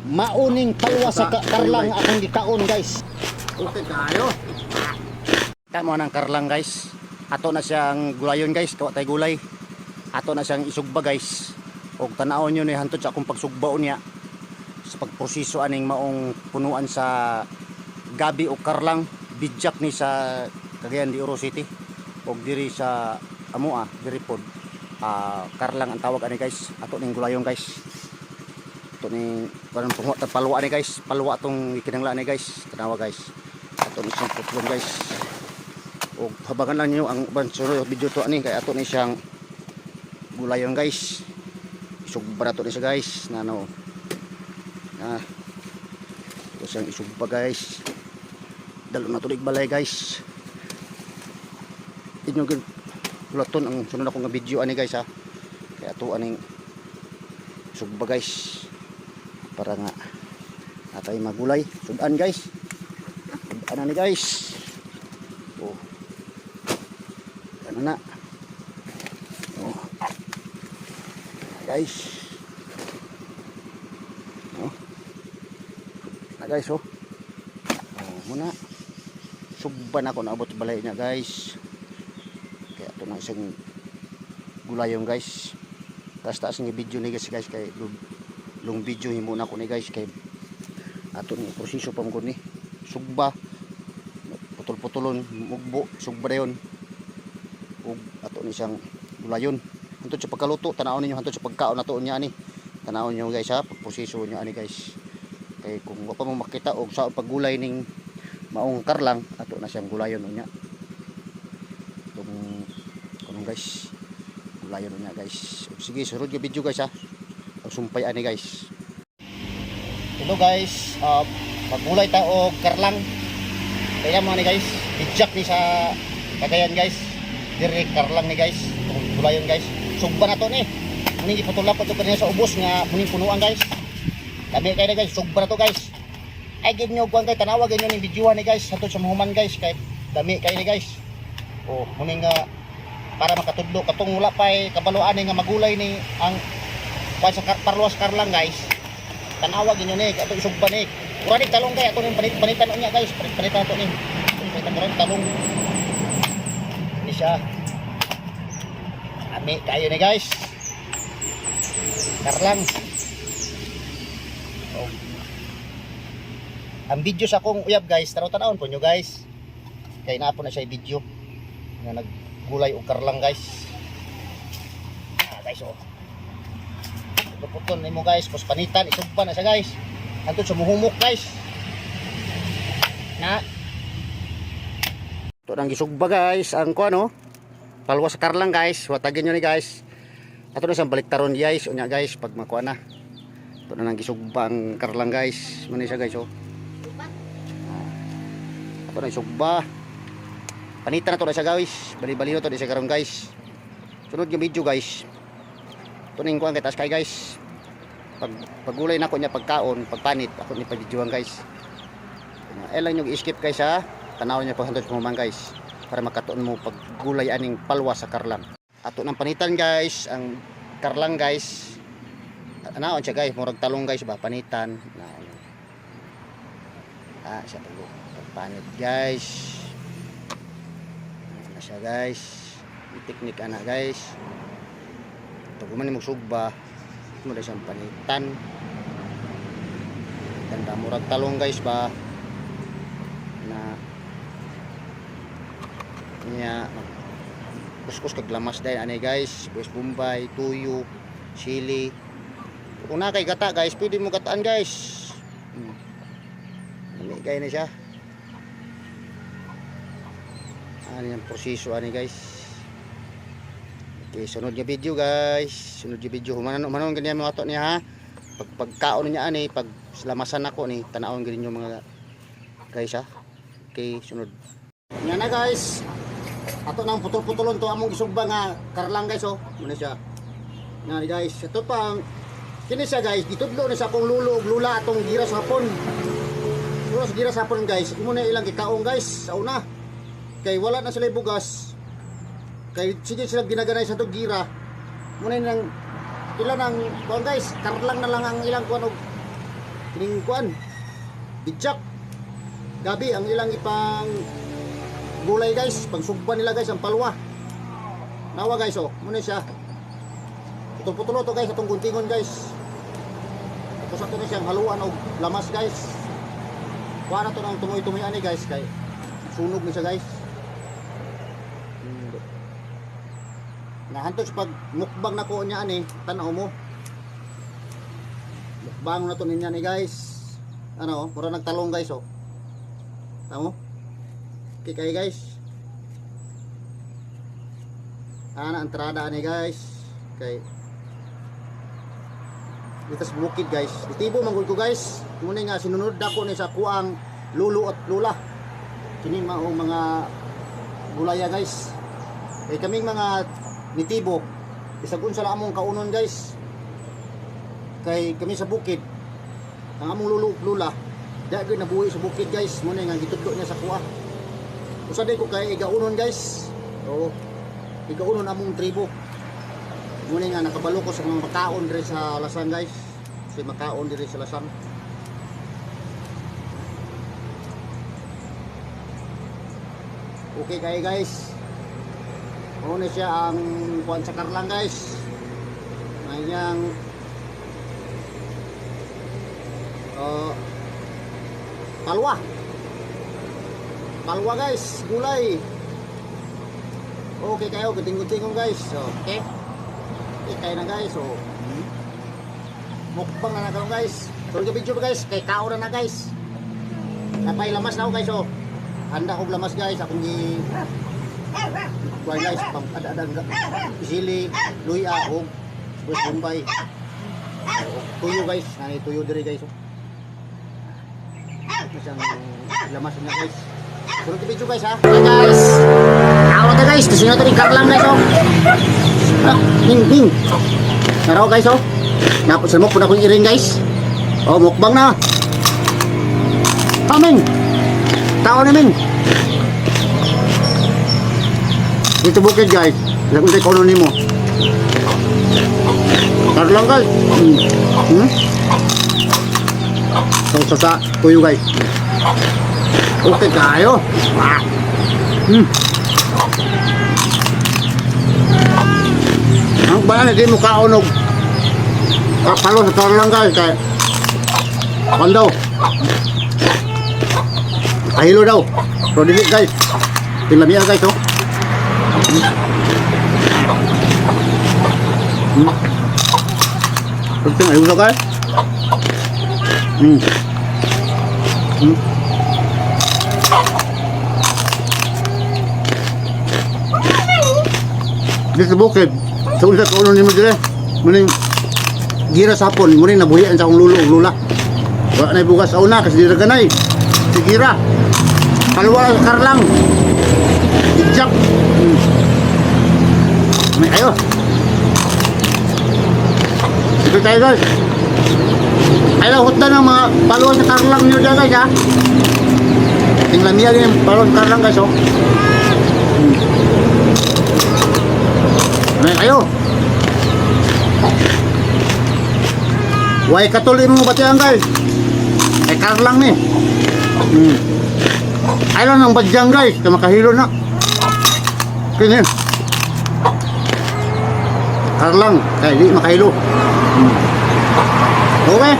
Mauning palwa sa karlang akong gikaon guys. Okay tayo. Tamo ng karlang guys. Ato na siyang gulayon guys, kawa tay gulay. Ato na siyang isugba guys. Og tan-awon niyo ni hantod sa akong pagsugbaon niya. Sa pagproseso aning maong punuan sa gabi o karlang bidjak ni sa Cagayan de Oro City. Og diri sa Amua, diri pod. Karlang ang tawag ani guys. Ato ning gulayon guys. Ato ning parang tungo ta palwa ni guys. Palwa tong ikinanglan ni guys. Tanawa guys. Ato ni siyang putlon guys. O habangan lang niyo ang sunod video to ani kay ato ni siyang gulayon guys. Isugba na to ni siya guys. Nano. Ito siyang isugba guys. Dalo na to balay guys. Inyo gulaton ang sunod akong video ani guys ha. Kaya ato aning isugba guys. Para nga atay magulay. Sudan guys. Sudan ni guys. Oh. Ano na. Oh. Guys. Oh. Na guys oh. Oh, muna. Sugban ako naabot balay niya guys. Kaya ito na isang gulayong guys. Taas-taas ng video ni guys kay long video himo na ko ni guys kay ato ni proseso pa mo ni sugba putol-putulon mugbo sugba dayon ug ato ni siyang gulayon hantod sa pagkaluto tanawon ninyo hantod sa pagkaon nato niya ani tanawon niyo guys ha pagproseso niyo ani guys kay kung wa pa mo makita og sa paggulay ning maong karlang ato na siyang gulayon unya itong kunong guys gulayon unya guys ug sige sunod nga video guys ha sumpay ani guys. Hello guys, paggulay ta og karlang. Kaya mo ni guys, bidjak ni sa Cagayan guys. Dire karlang ni guys, gulayon guys. Sugba na to ni. Muni iputulap pa to kanina sa ubos nga muning punuan guys. Dami kay guys, sugba na to guys. Ay gid nyo kuan kay tanawa ganyo ning videohan ni guys, hatod sa mahuman guys kay dami kay ni guys. Oh, muning para makatudlo katong wala pay kabaloan nga magulay ni ang sa parluas karlang guys. Tanawa ginyo ni ato isugba ni. Ura ni talong kay ato ning panitan unya guys. Panitan ato ni. Panitan talong. Ni siya. Ami kayo ni guys. Karlang. Oh. Ang video sa akong uyab guys, tanaw-tanawon po nyo guys. Kay naa po na siya video nga naggulay og karlang guys. Guys oh. Puton nimo guys, pos panitan isugba na siya guys. Hantod sa muhumok guys. Na. Ito nang gisugba guys, ang kuan no. Palwa sa karlang guys, watagin niyo ni guys. Ato na siyang baliktaron guys, unya guys pag makuha na. Ito na nang gisugba ang karlang guys. Muna siya guys oh. Ito na isugba. Panitan na to na siya guys. Bali-bali na to di siya karon guys. Sunod yung video guys. Ito na yung kuhan kay taas kay guys. Paggulay na ko niya pagkaon, pagpanit, ako ni pagdijuan guys. Lang yung i-skip guys ha. Tanawin niya paghantos mo man guys. Para makatuon mo paggulay aning palwa sa karlang. Ato ng panitan guys, ang karlang guys. Tanawin siya guys, murag talong guys ba, panitan. Siya pagpanit guys. Ano siya guys. Yung teknik ana guys. Ito kuman mo sugba mula siyang panitan ganda murag talong guys ba na niya kuskus kag lamas dahil anay guys buwis bombay, tuyo, sili kung na kay gata guys pwede mo gataan guys naligay na siya ano yung proseso ani guys. Okay, sunod yung video guys. Sunod yung video. Manon ganyan mga ato niya ha. Pagkaon niya ani, pag lamasan ako ni, tanawon ganyan yung mga guys ha. Okay, sunod. Yan na guys. Ato nang putol-putulon to among isugba nga karlang guys oh. Muna siya. Yan guys. Ito pang kini siya guys. Gitudlo ni sa akong lulo ug lula atong gira sa hapon. Lula sa gira sa hapon guys. Imo na ilang gikaon guys. Sa una. Kay wala na sila bugas. Kay sige sila ginaganay sa gira. Muna nang ilan ang kuan guys, karlang na lang ang ilang kuan og kining kuan bidyak gabi ang ilang ipang gulay guys, pang sugban nila guys ang palwa. Nawa guys oh, muna siya. Putol-putulo to guys atong guntingon guys. Tapos ato na siyang haluan og lamas guys. Kuha na to ng tumoy-tumoy ani guys kay sunog ni siya guys. Nahantos pag mukbang na ko niya ani, tanaw mo. Mukbang na to niya ni guys. Ano, pura nagtalong guys oh. Tamo? Okay kayo guys. Ana entrada ni guys. Okay. Dito sa bukid guys. Ditibo manggol ko guys. Muna nga sinunod ako ni sa kuang lulu at lula. Kini mao mga gulaya guys. Kaming mga nitibo isag unsa la among kaunon guys. Kay kami sa bukid. Ang among lulu at lula dagay nabuhi sa bukid guys. Muna nga gitudlo niya sa kuha. Usa day ko kay igaunon guys. Oo. Igaunon among tribo. Muna nga nakabalo ko sa mga makaon diri sa Lasang guys. Kasi makaon diri sa Lasang. Okay kayo guys. Una siya ang kuwan sa karlang guys. Ngayang palwa. Palwa guys, gulay. Okay kayo, guting-guting guys. Okay. Okay kayo na guys. So, mukbang na kayo guys. Tulog yung video guys, kay kao na guys. Napay lamas na ako guys. So, handa ko lamas guys. Akong gi kuha guys, pang ada-ada sili, luya, og bus bombay. Tuyo guys, nani tuyo diri guys. Isang lamas na guys. Tulog yung video guys ha. Okay guys. Ako na guys, gusto nyo ito ni Karlang guys oh. Ding. Naraw guys oh. Napos mo po na kong iring guys. Oh, mukbang na. Aming. Tao namin. Dito bukid guys. Lagun sa kono nimo. Karlang guys. So sa tuyo guys. Okay kayo. Ang bayan hindi mo kaunog. Palo sa karlang guys kay Pandaw. Kahilo daw. Pero dili guys. Pinlamia guys oh. Pagting ayun na guys. Dito sa bukid. Sa ulit sa ulo ni mo dire. Muning gira sa hapon. Muning nabuhian sa akong lulo o lula. Wala na ibugas sa una kasi dira ganay. Si gira. Kalwa sa karlang. Ijak. May ayo. Ito tayo guys. Ay lang hutda ng mga palwa sa karlang nyo dyan guys ha. Tingnan niya din yung palwa sa karlang guys oh. May ayo. Way katuloy mo batihan guys. Ay karlang ni. Ay lang ng badyang guys. Kaya makahilo na. Kaya karlang. Kaya di makahilo. Okay.